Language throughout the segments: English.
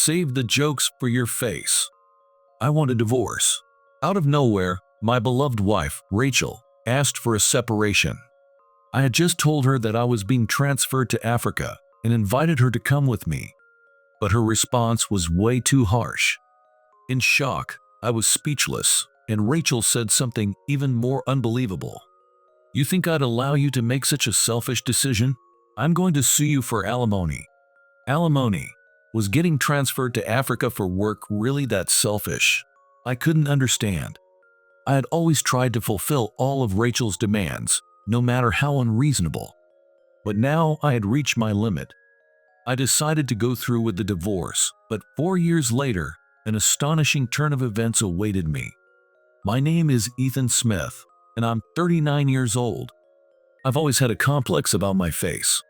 Save the jokes for your face. I want a divorce. Out of nowhere, my beloved wife, Rachel, asked for a separation. I had just told her that I was being transferred to Africa and invited her to come with me. But her response was way too harsh. In shock, I was speechless, and Rachel said something even more unbelievable. "You think I'd allow you to make such a selfish decision? I'm going to sue you for alimony." Alimony. Was getting transferred to Africa for work really that selfish? I couldn't understand. I had always tried to fulfill all of Rachel's demands, no matter how unreasonable. But now I had reached my limit. I decided to go through with the divorce, but 4 years later, an astonishing turn of events awaited me. My name is Ethan Smith, and I'm 39 years old. I've always had a complex about my face.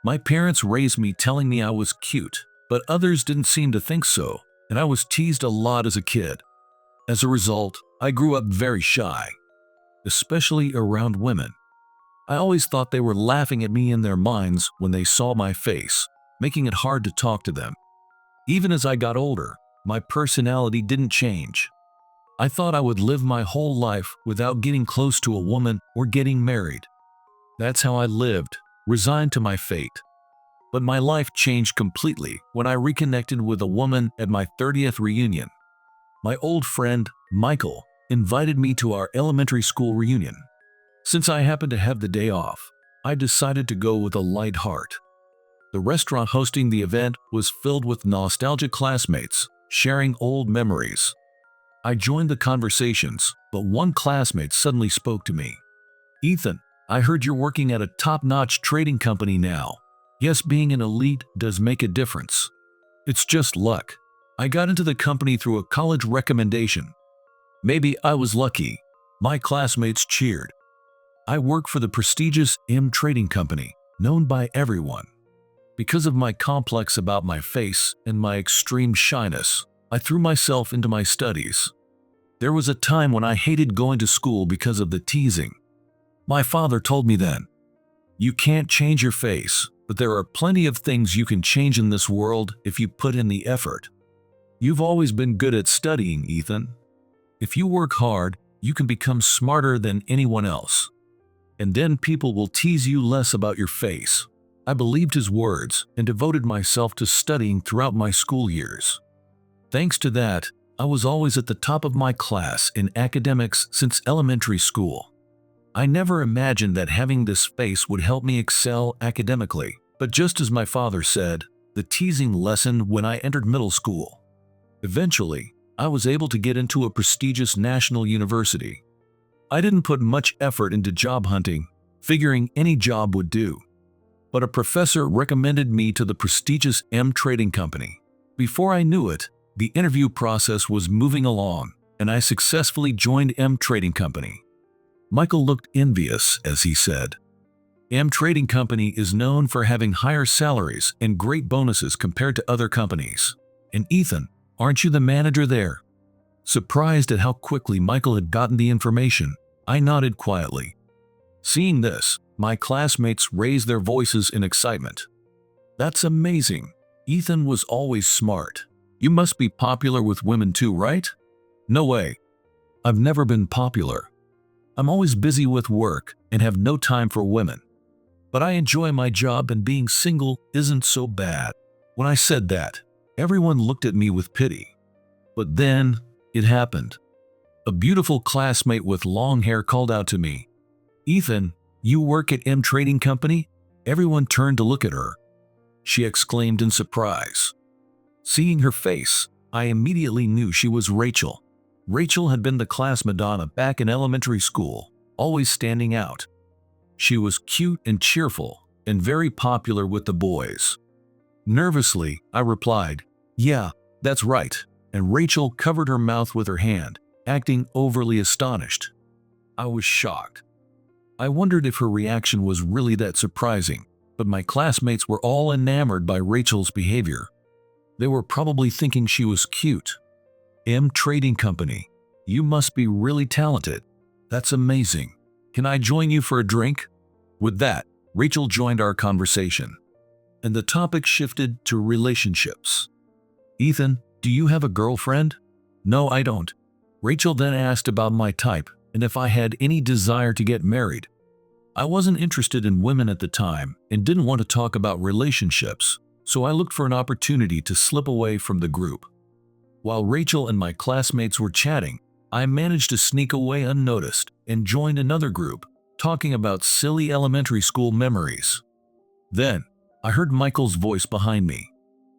My parents raised me telling me I was cute, but others didn't seem to think so, and I was teased a lot as a kid. As a result, I grew up very shy, especially around women. I always thought they were laughing at me in their minds when they saw my face, making it hard to talk to them. Even as I got older, my personality didn't change. I thought I would live my whole life without getting close to a woman or getting married. That's how I lived, resigned to my fate. But my life changed completely when I reconnected with a woman at my 30th reunion. My old friend, Michael, invited me to our elementary school reunion. Since I happened to have the day off, I decided to go with a light heart. The restaurant hosting the event was filled with nostalgic classmates, sharing old memories. I joined the conversations, but one classmate suddenly spoke to me. "Ethan, I heard you're working at a top-notch trading company now. Yes, being an elite does make a difference. It's just luck. I got into the company through a college recommendation." Maybe I was lucky. My classmates cheered. I work for the prestigious trading company, known by everyone. Because of my complex about my face and my extreme shyness, I threw myself into my studies. There was a time when I hated going to school because of the teasing. My father told me then, "You can't change your face, but there are plenty of things you can change in this world if you put in the effort. You've always been good at studying, Ethan. If you work hard, you can become smarter than anyone else. And then people will tease you less about your face." I believed his words and devoted myself to studying throughout my school years. Thanks to that, I was always at the top of my class in academics since elementary school. I never imagined that having this face would help me excel academically, but just as my father said, the teasing lessened when I entered middle school. Eventually, I was able to get into a prestigious national university. I didn't put much effort into job hunting, figuring any job would do. But a professor recommended me to the prestigious trading company. Before I knew it, the interview process was moving along, and I successfully joined trading company. Michael looked envious as he said, "Trading company is known for having higher salaries and great bonuses compared to other companies. And Ethan, aren't you the manager there?" Surprised at how quickly Michael had gotten the information, I nodded quietly. Seeing this, my classmates raised their voices in excitement. "That's amazing. Ethan was always smart. You must be popular with women too, right?" "No way. I've never been popular. I'm always busy with work and have no time for women. But I enjoy my job and being single isn't so bad." When I said that, everyone looked at me with pity. But then, it happened. A beautiful classmate with long hair called out to me, "Ethan, you work at Trading Company?" Everyone turned to look at her. She exclaimed in surprise. Seeing her face, I immediately knew she was Rachel. Rachel had been the class Madonna back in elementary school, always standing out. She was cute and cheerful, and very popular with the boys. Nervously, I replied, "Yeah, that's right," and Rachel covered her mouth with her hand, acting overly astonished. I was shocked. I wondered if her reaction was really that surprising, but my classmates were all enamored by Rachel's behavior. They were probably thinking she was cute. Trading Company, you must be really talented. That's amazing. Can I join you for a drink?" With that, Rachel joined our conversation, and the topic shifted to relationships. Ethan, do you have a girlfriend? No, I don't. Rachel then asked about my type and if I had any desire to get married. I wasn't interested in women at the time and didn't want to talk about relationships, so I looked for an opportunity to slip away from the group. While Rachel and my classmates were chatting, I managed to sneak away unnoticed and joined another group, talking about silly elementary school memories. Then, I heard Michael's voice behind me.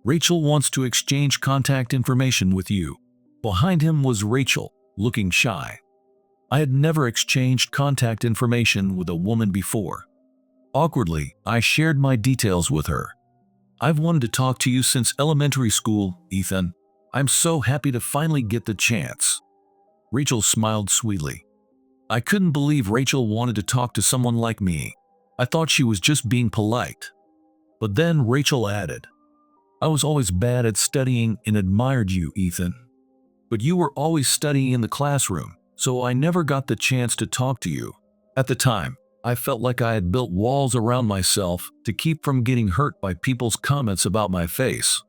Rachel wants to exchange contact information with you. Behind him was Rachel, looking shy. I had never exchanged contact information with a woman before. Awkwardly, I shared my details with her. I've wanted to talk to you since elementary school, Ethan. I'm so happy to finally get the chance. Rachel smiled sweetly. I couldn't believe Rachel wanted to talk to someone like me. I thought she was just being polite. But then Rachel added, I was always bad at studying and admired you, Ethan. But you were always studying in the classroom, so I never got the chance to talk to you. At the time, I felt like I had built walls around myself to keep from getting hurt by people's comments about my face.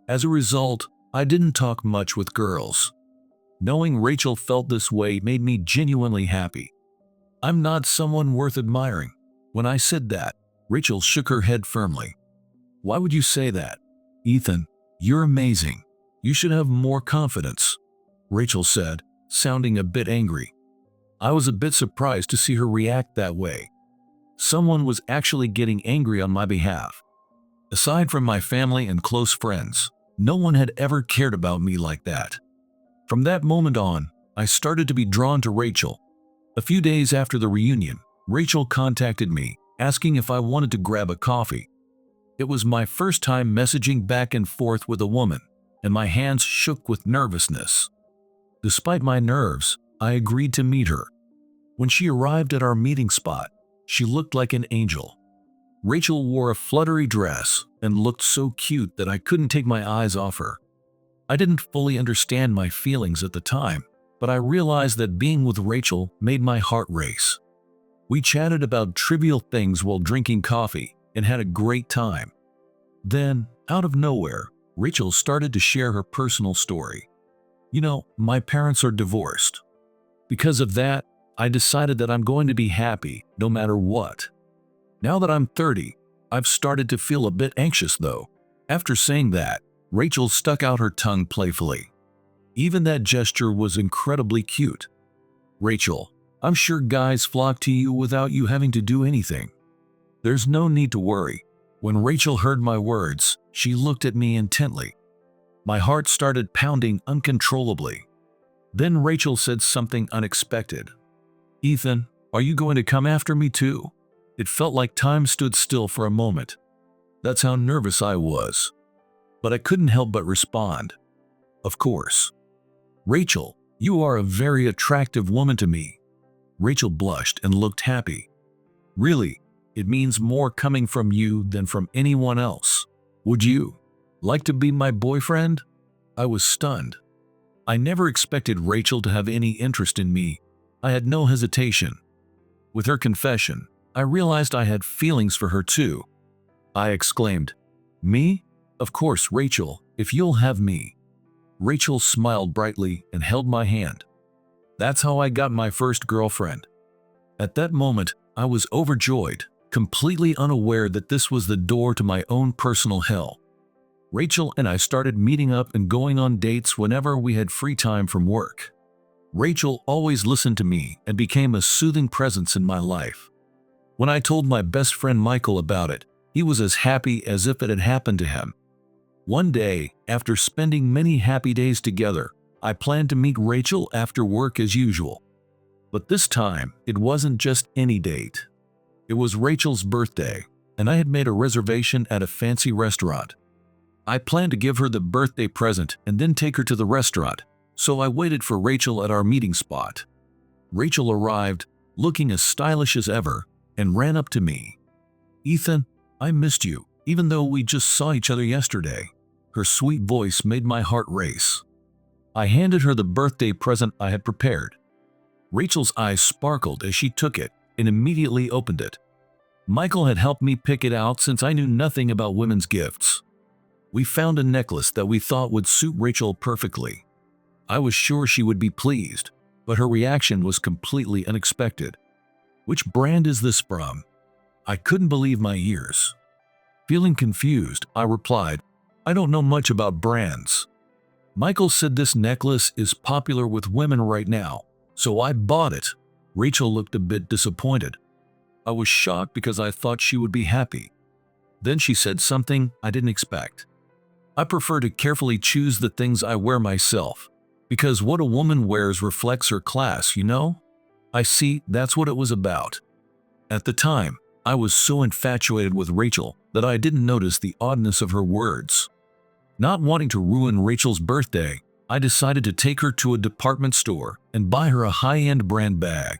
As a result, I didn't talk much with girls. Knowing Rachel felt this way made me genuinely happy. I'm not someone worth admiring. When I said that, Rachel shook her head firmly. Why would you say that? Ethan, you're amazing. You should have more confidence, Rachel said, sounding a bit angry. I was a bit surprised to see her react that way. Someone was actually getting angry on my behalf. Aside from my family and close friends, no one had ever cared about me like that. From that moment on, I started to be drawn to Rachel. A few days after the reunion, Rachel contacted me, asking if I wanted to grab a coffee. It was my first time messaging back and forth with a woman, and my hands shook with nervousness. Despite my nerves, I agreed to meet her. When she arrived at our meeting spot, she looked like an angel. Rachel wore a fluttery dress and looked so cute that I couldn't take my eyes off her. I didn't fully understand my feelings at the time, but I realized that being with Rachel made my heart race. We chatted about trivial things while drinking coffee and had a great time. Then, out of nowhere, Rachel started to share her personal story. You know, my parents are divorced. Because of that, I decided that I'm going to be happy no matter what. Now that I'm 30, I've started to feel a bit anxious though. After saying that, Rachel stuck out her tongue playfully. Even that gesture was incredibly cute. Rachel, I'm sure guys flock to you without you having to do anything. There's no need to worry. When Rachel heard my words, she looked at me intently. My heart started pounding uncontrollably. Then Rachel said something unexpected. Ethan, are you going to come after me too? It felt like time stood still for a moment. That's how nervous I was. But I couldn't help but respond. Of course. Rachel, you are a very attractive woman to me. Rachel blushed and looked happy. Really, it means more coming from you than from anyone else. Would you like to be my boyfriend? I was stunned. I never expected Rachel to have any interest in me. I had no hesitation. With her confession, I realized I had feelings for her too. I exclaimed, Me? Of course, Rachel, if you'll have me. Rachel smiled brightly and held my hand. That's how I got my first girlfriend. At that moment, I was overjoyed, completely unaware that this was the door to my own personal hell. Rachel and I started meeting up and going on dates whenever we had free time from work. Rachel always listened to me and became a soothing presence in my life. When I told my best friend Michael about it, he was as happy as if it had happened to him. One day, after spending many happy days together, I planned to meet Rachel after work as usual. But this time, it wasn't just any date. It was Rachel's birthday, and I had made a reservation at a fancy restaurant. I planned to give her the birthday present and then take her to the restaurant, so I waited for Rachel at our meeting spot. Rachel arrived, looking as stylish as ever, and ran up to me. Ethan, I missed you, even though we just saw each other yesterday. Her sweet voice made my heart race. I handed her the birthday present I had prepared. Rachel's eyes sparkled as she took it and immediately opened it. Michael had helped me pick it out since I knew nothing about women's gifts. We found a necklace that we thought would suit Rachel perfectly. I was sure she would be pleased, but her reaction was completely unexpected. "Which brand is this from?" I couldn't believe my ears. Feeling confused, I replied, "I don't know much about brands. Michael said this necklace is popular with women right now, so I bought it." Rachel looked a bit disappointed. I was shocked because I thought she would be happy. Then she said something I didn't expect. "I prefer to carefully choose the things I wear myself, because what a woman wears reflects her class, you know?" I see, that's what it was about. At the time, I was so infatuated with Rachel that I didn't notice the oddness of her words. Not wanting to ruin Rachel's birthday, I decided to take her to a department store and buy her a high-end brand bag.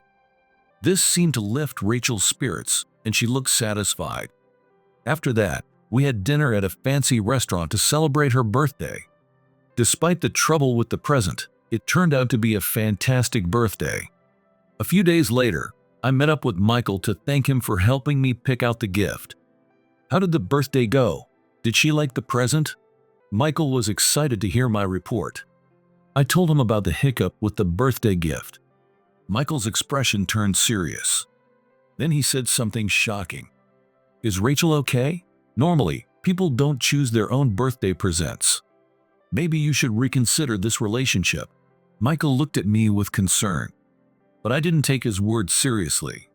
This seemed to lift Rachel's spirits, and she looked satisfied. After that, we had dinner at a fancy restaurant to celebrate her birthday. Despite the trouble with the present, it turned out to be a fantastic birthday. A few days later, I met up with Michael to thank him for helping me pick out the gift. "How did the birthday go? Did she like the present?" Michael was excited to hear my report. I told him about the hiccup with the birthday gift. Michael's expression turned serious. Then he said something shocking. "Is Rachel okay? Normally, people don't choose their own birthday presents. Maybe you should reconsider this relationship." Michael looked at me with concern, but I didn't take his words seriously.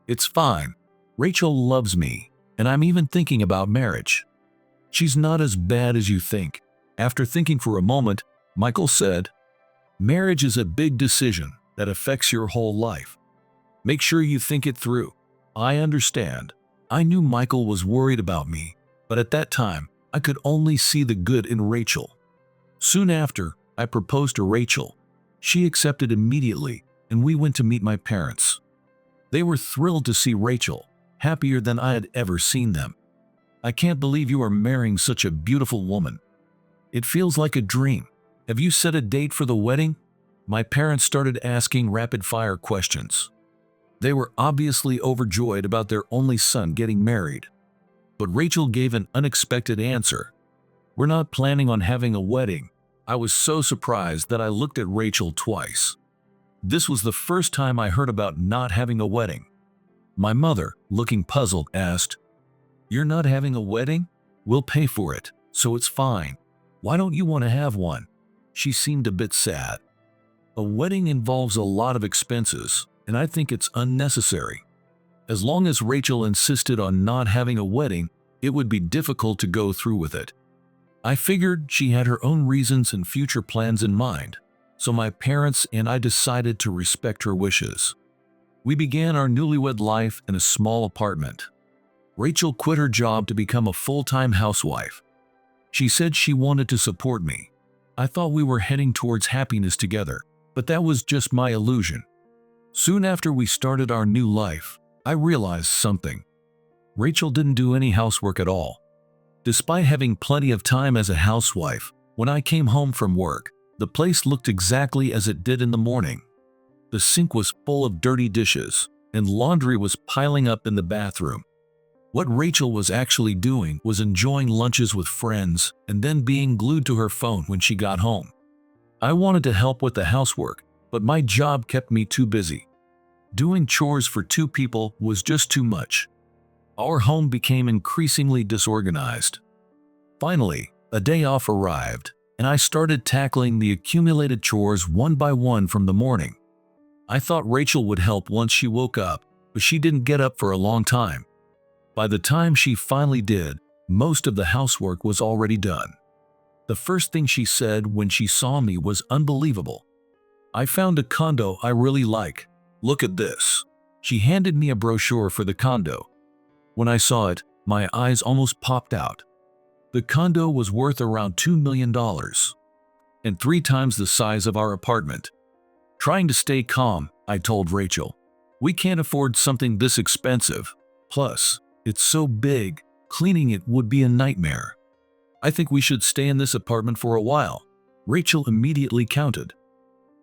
"It's fine. Rachel loves me, and I'm even thinking about marriage. She's not as bad as you think." After thinking for a moment, Michael said, "Marriage is a big decision that affects your whole life. Make sure you think it through." I understand. I knew Michael was worried about me, but at that time, I could only see the good in Rachel. Soon after, I proposed to Rachel. She accepted immediately, and we went to meet my parents. They were thrilled to see Rachel, happier than I had ever seen them. "I can't believe you are marrying such a beautiful woman. It feels like a dream. Have you set a date for the wedding?" My parents started asking rapid-fire questions. They were obviously overjoyed about their only son getting married. But Rachel gave an unexpected answer. "We're not planning on having a wedding." I was so surprised that I looked at Rachel twice. This was the first time I heard about not having a wedding. My mother, looking puzzled, asked, "You're not having a wedding? We'll pay for it, so it's fine. Why don't you want to have one?" She seemed a bit sad. "A wedding involves a lot of expenses, and I think it's unnecessary." As long as Rachel insisted on not having a wedding, it would be difficult to go through with it. I figured she had her own reasons and future plans in mind, so my parents and I decided to respect her wishes. We began our newlywed life in a small apartment. Rachel quit her job to become a full-time housewife. She said she wanted to support me. I thought we were heading towards happiness together, but that was just my illusion. Soon after we started our new life, I realized something. Rachel didn't do any housework at all. Despite having plenty of time as a housewife, when I came home from work, the place looked exactly as it did in the morning. The sink was full of dirty dishes, and laundry was piling up in the bathroom. What Rachel was actually doing was enjoying lunches with friends and then being glued to her phone when she got home. I wanted to help with the housework, but my job kept me too busy. Doing chores for two people was just too much. Our home became increasingly disorganized. Finally, a day off arrived, and I started tackling the accumulated chores one by one from the morning. I thought Rachel would help once she woke up, but she didn't get up for a long time. By the time she finally did, most of the housework was already done. The first thing she said when she saw me was unbelievable. "I found a condo I really like. Look at this." She handed me a brochure for the condo. When I saw it, my eyes almost popped out. The condo was worth around $2 million, and 3 times the size of our apartment. Trying to stay calm, I told Rachel, "We can't afford something this expensive. Plus, it's so big, cleaning it would be a nightmare. I think we should stay in this apartment for a while." Rachel immediately countered,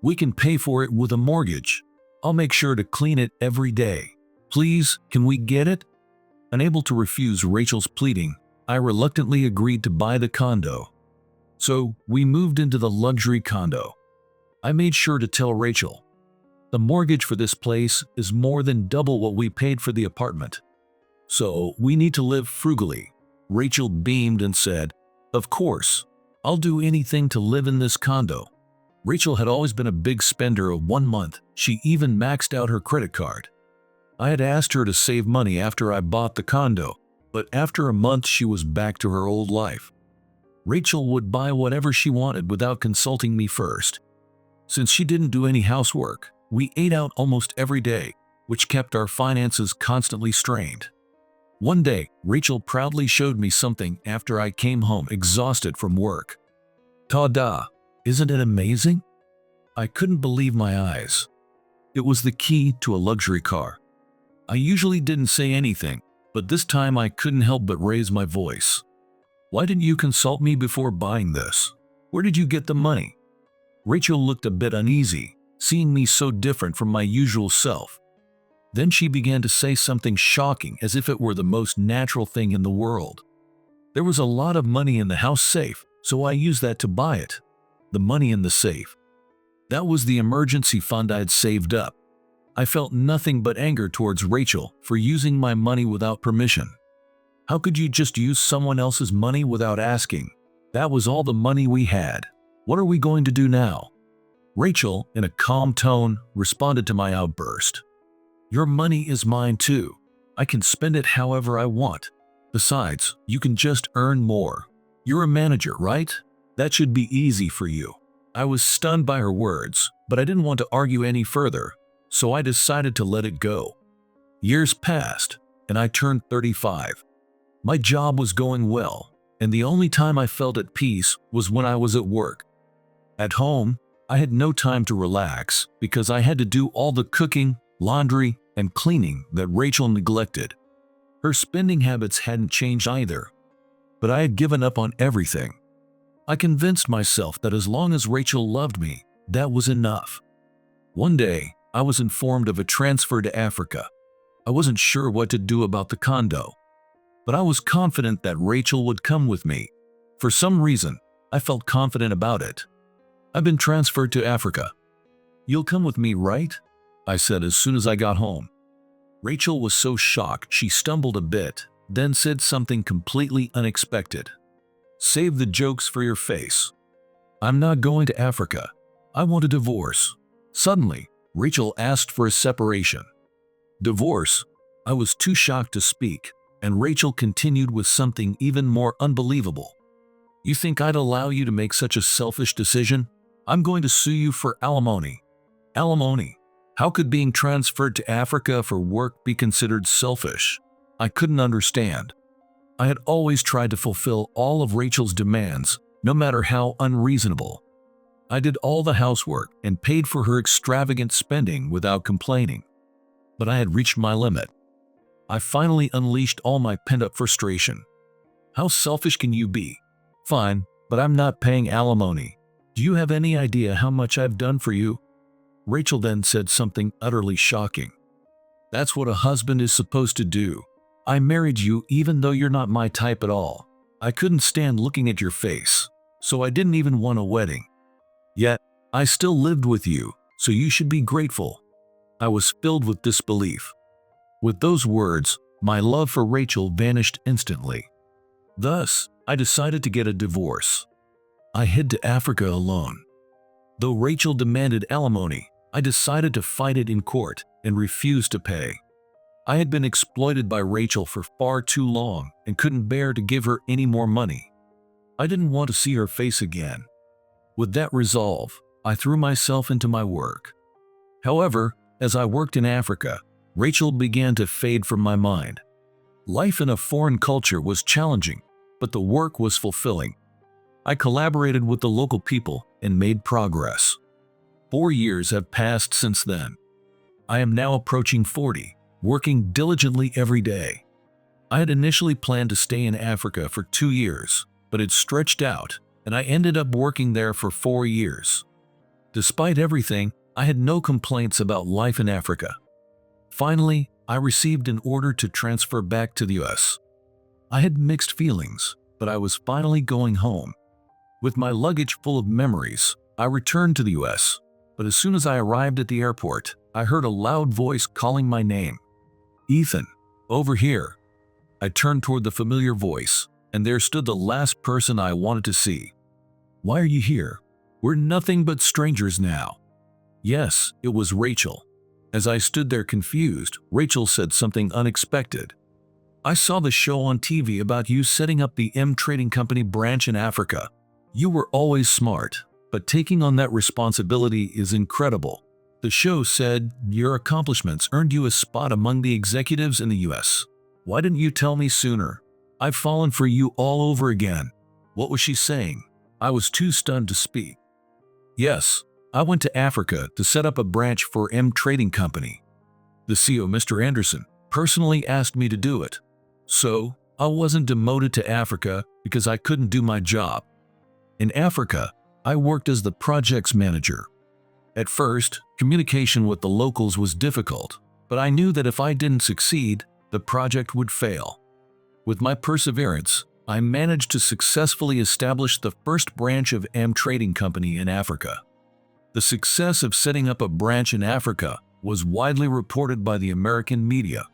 "We can pay for it with a mortgage. I'll make sure to clean it every day. Please, can we get it?" Unable to refuse Rachel's pleading, I reluctantly agreed to buy the condo. So we moved into the luxury condo. I made sure to tell Rachel, the mortgage for this place is more than double what we paid for the apartment. So we need to live frugally. Rachel beamed and said, "Of course, I'll do anything to live in this condo." Rachel had always been a big spender of 1 month. She even maxed out her credit card. I had asked her to save money after I bought the condo, but after a month she was back to her old life. Rachel would buy whatever she wanted without consulting me first. Since she didn't do any housework, we ate out almost every day, which kept our finances constantly strained. One day, Rachel proudly showed me something after I came home exhausted from work. "Ta-da! Isn't it amazing?" I couldn't believe my eyes. It was the key to a luxury car. I usually didn't say anything, but this time I couldn't help but raise my voice. "Why didn't you consult me before buying this? Where did you get the money?" Rachel looked a bit uneasy, seeing me so different from my usual self. Then she began to say something shocking as if it were the most natural thing in the world. "There was a lot of money in the house safe, so I used that to buy it." The money in the safe. That was the emergency fund I had saved up. I felt nothing but anger towards Rachel for using my money without permission. How could you just use someone else's money without asking? That was all the money we had. What are we going to do now? Rachel, in a calm tone, responded to my outburst. "Your money is mine too. I can spend it however I want. Besides, you can just earn more. You're a manager, right? That should be easy for you." I was stunned by her words, but I didn't want to argue any further, so I decided to let it go. Years passed, and I turned 35. My job was going well, and the only time I felt at peace was when I was at work. At home, I had no time to relax because I had to do all the cooking, laundry, and cleaning that Rachel neglected. Her spending habits hadn't changed either, but I had given up on everything. I convinced myself that as long as Rachel loved me, that was enough. One day, I was informed of a transfer to Africa. I wasn't sure what to do about the condo, but I was confident that Rachel would come with me. For some reason, I felt confident about it. "I've been transferred to Africa. You'll come with me, right?" I said as soon as I got home. Rachel was so shocked she stumbled a bit, then said something completely unexpected. "Save the jokes for your face. I'm not going to Africa. I want a divorce." Suddenly, Rachel asked for a separation. "Divorce?" I was too shocked to speak, and Rachel continued with something even more unbelievable. "You think I'd allow you to make such a selfish decision? I'm going to sue you for alimony." Alimony? How could being transferred to Africa for work be considered selfish? I couldn't understand. I had always tried to fulfill all of Rachel's demands, no matter how unreasonable. I did all the housework and paid for her extravagant spending without complaining. But I had reached my limit. I finally unleashed all my pent-up frustration. "How selfish can you be? Fine, but I'm not paying alimony. Do you have any idea how much I've done for you?" Rachel then said something utterly shocking. "That's what a husband is supposed to do. I married you even though you're not my type at all. I couldn't stand looking at your face, so I didn't even want a wedding. Yet, I still lived with you, so you should be grateful." I was filled with disbelief. With those words, my love for Rachel vanished instantly. Thus, I decided to get a divorce. I hid to Africa alone. Though Rachel demanded alimony, I decided to fight it in court and refused to pay. I had been exploited by Rachel for far too long and couldn't bear to give her any more money. I didn't want to see her face again. With that resolve, I threw myself into my work. However, as I worked in Africa, Rachel began to fade from my mind. Life in a foreign culture was challenging, but the work was fulfilling. I collaborated with the local people and made progress. 4 years have passed since then. I am now approaching 40, working diligently every day. I had initially planned to stay in Africa for 2 years, but it stretched out, and I ended up working there for 4 years. Despite everything, I had no complaints about life in Africa. Finally, I received an order to transfer back to the US. I had mixed feelings, but I was finally going home. With my luggage full of memories, I returned to the US, but as soon as I arrived at the airport, I heard a loud voice calling my name. Ethan, over here. I turned toward the familiar voice, and there stood the last person I wanted to see. Why are you here? We're nothing but strangers now. Yes, it was Rachel. As I stood there confused, Rachel said something unexpected. I saw the show on TV about you setting up the trading company branch in Africa. You were always smart, but taking on that responsibility is incredible. The show said your accomplishments earned you a spot among the executives in the US. Why didn't you tell me sooner? I've fallen for you all over again. What was she saying? I was too stunned to speak. Yes, I went to Africa to set up a branch for trading company. The CEO, Mr. Anderson, personally asked me to do it. So, I wasn't demoted to Africa because I couldn't do my job. In Africa, I worked as the projects manager. At first, communication with the locals was difficult, but I knew that if I didn't succeed, the project would fail. With my perseverance, I managed to successfully establish the first branch of trading company in Africa. The success of setting up a branch in Africa was widely reported by the American media.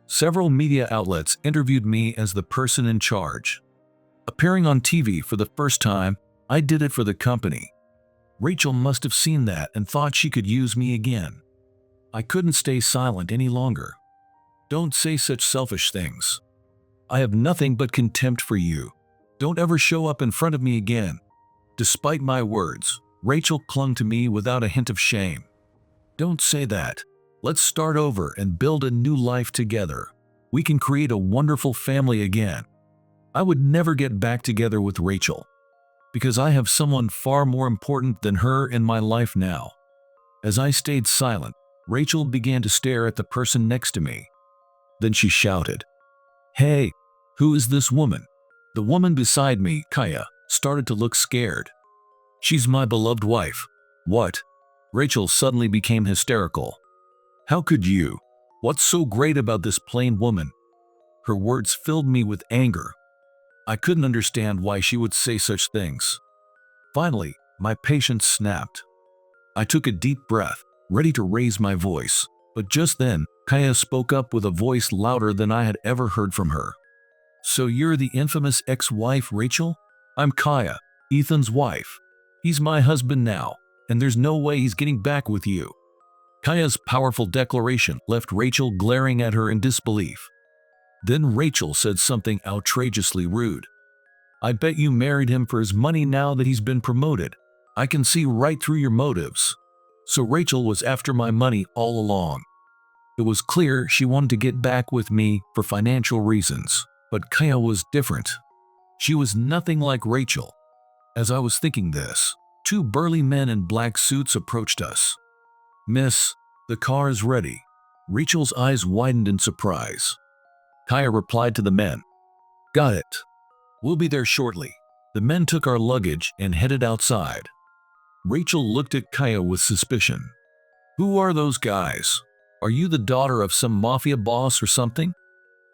Several media outlets interviewed me as the person in charge. Appearing on TV for the first time, I did it for the company. Rachel must have seen that and thought she could use me again. I couldn't stay silent any longer. Don't say such selfish things. I have nothing but contempt for you. Don't ever show up in front of me again. Despite my words, Rachel clung to me without a hint of shame. Don't say that. Let's start over and build a new life together. We can create a wonderful family again. I would never get back together with Rachel, because I have someone far more important than her in my life now. As I stayed silent, Rachel began to stare at the person next to me. Then she shouted, "Hey, who is this woman?" The woman beside me, Kaya, started to look scared. "She's my beloved wife." "What?" Rachel suddenly became hysterical. "How could you? What's so great about this plain woman?" Her words filled me with anger. I couldn't understand why she would say such things. Finally, my patience snapped. I took a deep breath, ready to raise my voice, but just then, Kaya spoke up with a voice louder than I had ever heard from her. "So you're the infamous ex-wife, Rachel? I'm Kaya, Ethan's wife. He's my husband now, and there's no way he's getting back with you." Kaya's powerful declaration left Rachel glaring at her in disbelief. Then Rachel said something outrageously rude. "I bet you married him for his money now that he's been promoted. I can see right through your motives." So Rachel was after my money all along. It was clear she wanted to get back with me for financial reasons, but Kaya was different. She was nothing like Rachel. As I was thinking this, two burly men in black suits approached us. "Miss, the car is ready." Rachel's eyes widened in surprise. Kaya replied to the men, "Got it. We'll be there shortly." The men took our luggage and headed outside. Rachel looked at Kaya with suspicion. "Who are those guys? Are you the daughter of some mafia boss or something?"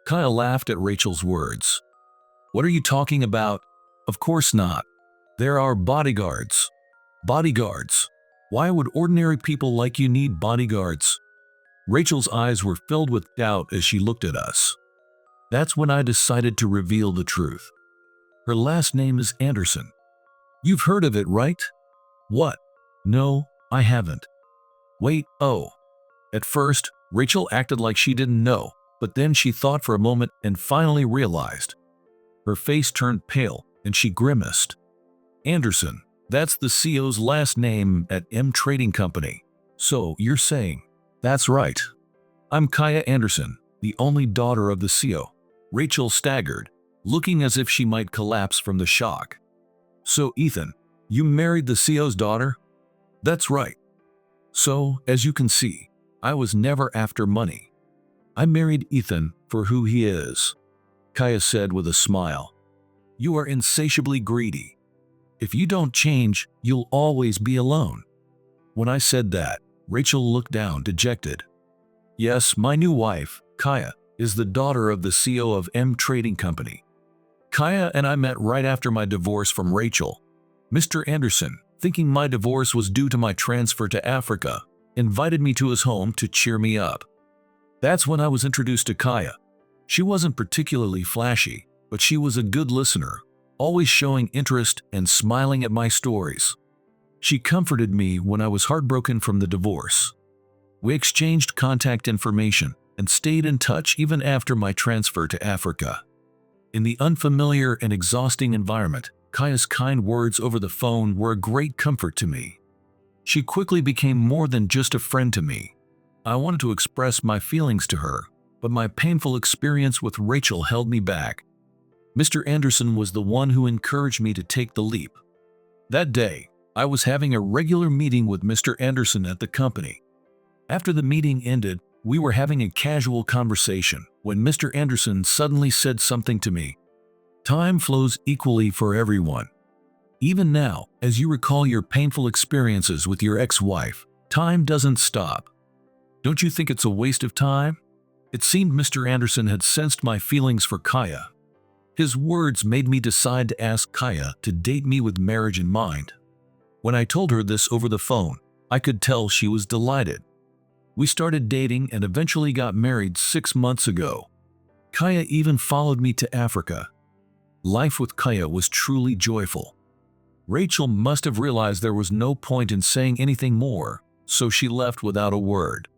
Kaya laughed at Rachel's words. "What are you talking about? Of course not. They're our bodyguards." "Bodyguards? Why would ordinary people like you need bodyguards?" Rachel's eyes were filled with doubt as she looked at us. That's when I decided to reveal the truth. Her last name is Anderson. You've heard of it, right? What? No, I haven't. Wait, oh. At first, Rachel acted like she didn't know, but then she thought for a moment and finally realized. Her face turned pale and she grimaced. "Anderson, that's the CEO's last name at Trading Company. So you're saying?" "That's right. I'm Kaya Anderson, the only daughter of the CEO." Rachel staggered, looking as if she might collapse from the shock. "So Ethan, you married the CEO's daughter?" "That's right. So, as you can see, I was never after money. I married Ethan for who he is," Kaya said with a smile. "You are insatiably greedy. If you don't change, you'll always be alone." When I said that, Rachel looked down dejected. "Yes, my new wife, Kaya, is the daughter of the CEO of M Trading Company. Kaya and I met right after my divorce from Rachel. Mr. Anderson, thinking my divorce was due to my transfer to Africa, invited me to his home to cheer me up. That's when I was introduced to Kaya. She wasn't particularly flashy, but she was a good listener, always showing interest and smiling at my stories. She comforted me when I was heartbroken from the divorce. We exchanged contact information and stayed in touch even after my transfer to Africa. In the unfamiliar and exhausting environment, Kaya's kind words over the phone were a great comfort to me. She quickly became more than just a friend to me. I wanted to express my feelings to her, but my painful experience with Rachel held me back. Mr. Anderson was the one who encouraged me to take the leap. That day, I was having a regular meeting with Mr. Anderson at the company. After the meeting ended, we were having a casual conversation when Mr. Anderson suddenly said something to me. Time flows equally for everyone. Even now, as you recall your painful experiences with your ex-wife, time doesn't stop. Don't you think it's a waste of time? It seemed Mr. Anderson had sensed my feelings for Kaya. His words made me decide to ask Kaya to date me with marriage in mind. When I told her this over the phone, I could tell she was delighted. We started dating and eventually got married 6 months ago. Kaya even followed me to Africa. Life with Kaya was truly joyful. Rachel must have realized there was no point in saying anything more, so she left without a word.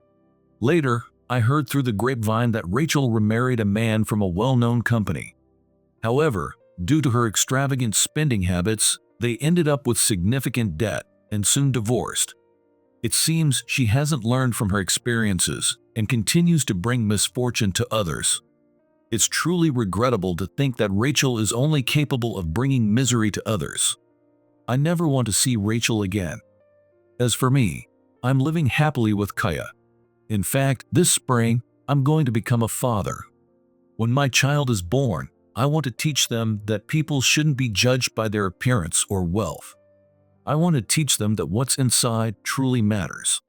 Later, I heard through the grapevine that Rachel remarried a man from a well-known company. However, due to her extravagant spending habits, they ended up with significant debt and soon divorced. It seems she hasn't learned from her experiences and continues to bring misfortune to others. It's truly regrettable to think that Rachel is only capable of bringing misery to others. I never want to see Rachel again. As for me, I'm living happily with Kaya. In fact, this spring, I'm going to become a father. When my child is born, I want to teach them that people shouldn't be judged by their appearance or wealth. I want to teach them that what's inside truly matters.